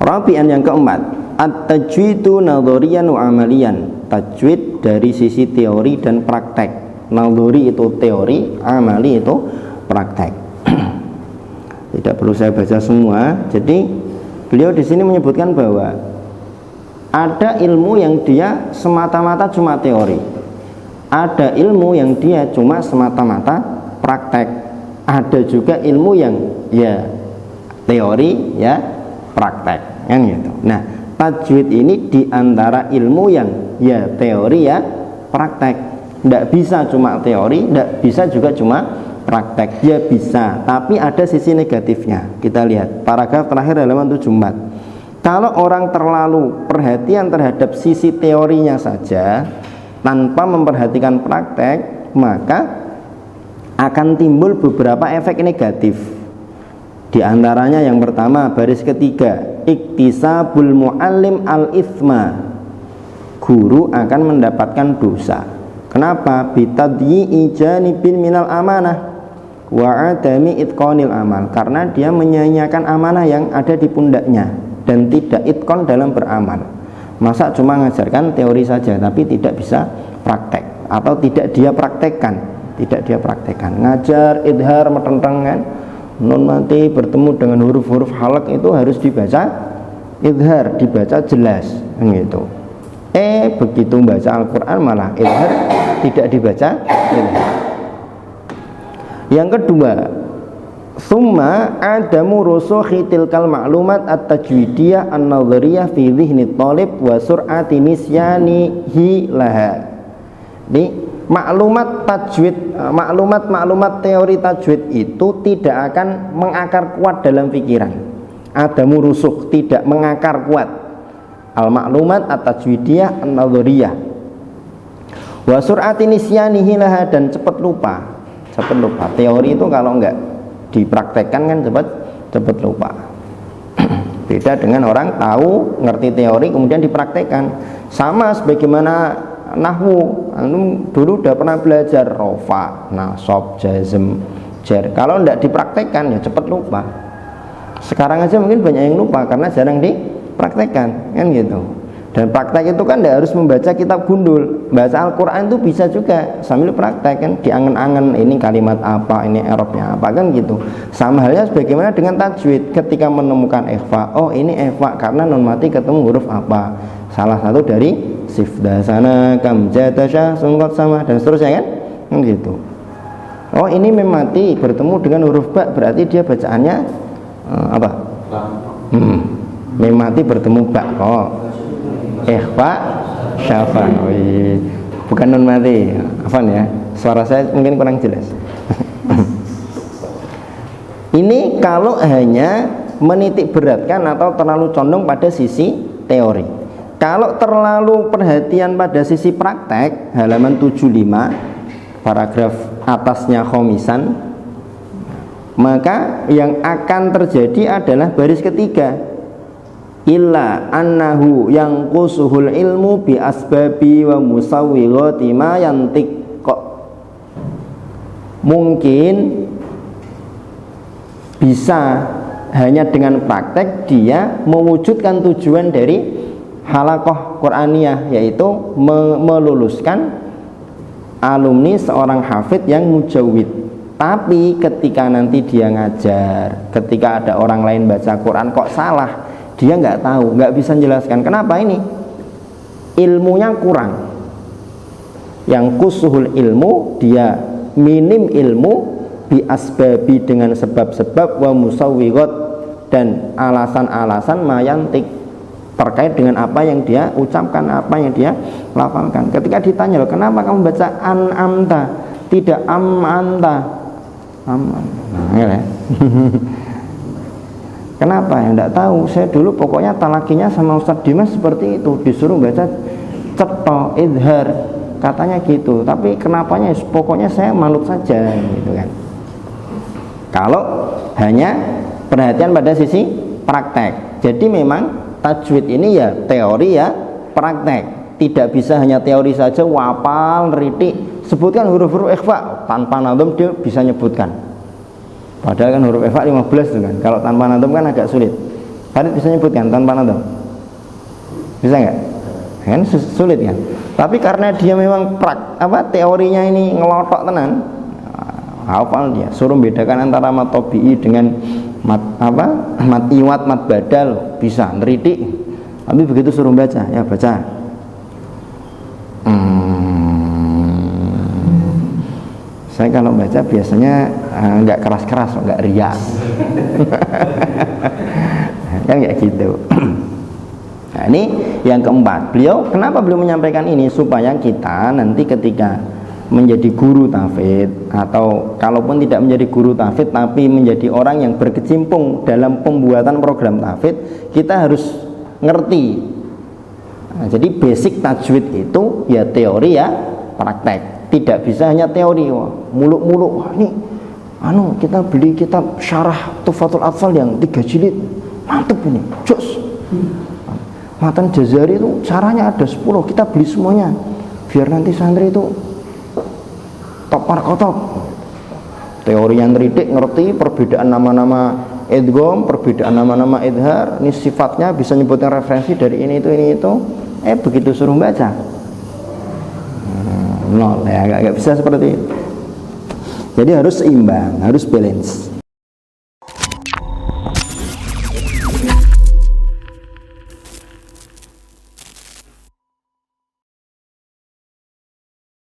Rabi'an yang keempat, at-tajwidu nadhariyan wa amaliyan. Tajwid dari sisi teori dan praktek. Nadhari itu teori, amali itu praktek. Tidak perlu saya baca semua. Jadi beliau di sini menyebutkan bahwa ada ilmu yang dia semata-mata cuma teori, ada ilmu yang dia cuma semata-mata praktek, ada juga ilmu yang ya teori ya praktek, kan gitu. Nah, tajwid ini diantara ilmu yang ya teori ya praktek. Tidak bisa cuma teori, tidak bisa juga cuma praktek. Ya bisa, tapi ada sisi negatifnya. Kita lihat paragraf terakhir halaman 74. Kalau orang terlalu perhatian terhadap sisi teorinya saja tanpa memperhatikan praktek, maka akan timbul beberapa efek negatif. Di antaranya yang pertama, baris ketiga, iktisabul muallim al-ithma. Guru akan mendapatkan dosa. Kenapa? Bitadyi'i janibin minal amanah wa adami itqanil amal. Karena dia menyia-nyiakan amanah yang ada di pundaknya dan tidak itqan dalam beramal. Masa cuma ngajarkan teori saja tapi tidak bisa praktek, atau tidak dia praktekkan, ngajar idhar metenteng kan, nun mati bertemu dengan huruf-huruf halak itu harus dibaca idhar, dibaca jelas gitu. Begitu baca Al-Quran malah idhar tidak dibaca idhar. Yang kedua, summa adamu rusukhi tilkal ma'lumat at-tajwidiyah an-nadhariyah fi dhihni talib wa sur'ati nisyanihi laha. Di maklumat tajwid, maklumat teori tajwid itu tidak akan mengakar kuat dalam pikiran. Adamu rusukh, tidak mengakar kuat. Al-maklumat at-tajwidiyah an-nadhariyah wa sur'ati nisyanihi laha, dan cepat lupa. Teori itu kalau enggak dipraktekkan kan cepat lupa. Beda dengan orang tahu ngerti teori kemudian dipraktekkan. Sama sebagaimana nahwu, dulu udah pernah belajar rofa, nasab, jazm, jar. Kalau enggak dipraktekkan ya cepat lupa. Sekarang aja mungkin banyak yang lupa karena jarang dipraktekkan, kan gitu. Dan praktek itu kan tidak harus membaca kitab gundul. Baca Al-Quran itu bisa juga sambil praktek kan, diangen-angen ini kalimat apa, ini i'rabnya apa, kan gitu. Sama halnya sebagaimana dengan tajwid. Ketika menemukan ikhfa, oh ini ikhfa karena nun mati ketemu huruf apa, salah satu dari sifda sana kam jatasya sungkot sama dan seterusnya kan gitu. Oh ini mim mati bertemu dengan huruf ba, berarti dia bacaannya apa? Mim mati bertemu ba. Oh ikhfa syafa. Bukan nun mati. Afan ya, suara saya mungkin kurang jelas. Ini kalau hanya menitik beratkan atau terlalu condong pada sisi teori. Kalau terlalu perhatian pada sisi praktek, halaman 75 paragraf atasnya khomisan, maka yang akan terjadi adalah baris ketiga, illa annahu yang kusuhul ilmu bi asbabi wa musawwirati ma yantik. Kok mungkin bisa hanya dengan praktek dia mewujudkan tujuan dari halaqah Qur'aniyah, yaitu meluluskan alumni seorang hafid yang mujawid. Tapi ketika nanti dia ngajar, ketika ada orang lain baca Quran kok salah, dia nggak tahu, nggak bisa menjelaskan kenapa ini ilmunya kurang. Yang kusuhul ilmu, dia minim ilmu, bi asbabi dengan sebab-sebab, wa musawwirat dan alasan-alasan mayantik terkait dengan apa yang dia ucapkan, apa yang dia lafalkan. Ketika ditanya, loh, kenapa kamu baca an-amta tidak am-anta? Nah, ya. Kenapa ya? Enggak tahu. Saya dulu pokoknya talakinya sama Ustadz Dimas seperti itu, disuruh baca cetha, idhar, katanya gitu. Tapi kenapanya? Pokoknya saya manut saja, gitu kan. Kalau hanya perhatian pada sisi praktek. Jadi memang tajwid ini ya teori ya praktek. Tidak bisa hanya teori saja, wafal, ritik, sebutkan huruf-huruf ikhfa, tanpa nadhum dia bisa nyebutkan. Padahal kan huruf ikhfa 15 itu kan. Kalau tanpa nadhum kan agak sulit. Farid bisa nyebutkan tanpa nonton? Bisa nggak? Kan sulit kan? Tapi karena dia memang teorinya ini ngelotok tenan, hafal dia. Suruh bedakan antara mat tabi'i dengan mat iwat, mat badal, bisa neritik. Tapi begitu suruh baca, ya baca. Saya kalau baca biasanya nggak keras-keras, nggak riak. Kan kayak gitu. Nah, ini yang keempat. Kenapa beliau menyampaikan ini? Supaya kita nanti ketika menjadi guru tahfidz, atau kalaupun tidak menjadi guru tahfidz tapi menjadi orang yang berkecimpung dalam pembuatan program tahfidz, kita harus ngerti. Nah, jadi basic tajwid itu ya teori ya praktek. Tidak bisa hanya teori, muluk-muluk. Wah, ini kita beli kitab syarah Tuhfatul Atfal yang 3 jilid, mantep ini, jos. Matan Jazari itu caranya ada 10, kita beli semuanya biar nanti santri itu top markotop. Teori yang neridik, ngerti perbedaan nama-nama idgham, perbedaan nama-nama idhar, ini sifatnya bisa nyebutin referensi dari ini itu. Begitu suruh baca nol, ya nggak bisa seperti itu. Jadi harus seimbang, harus balance.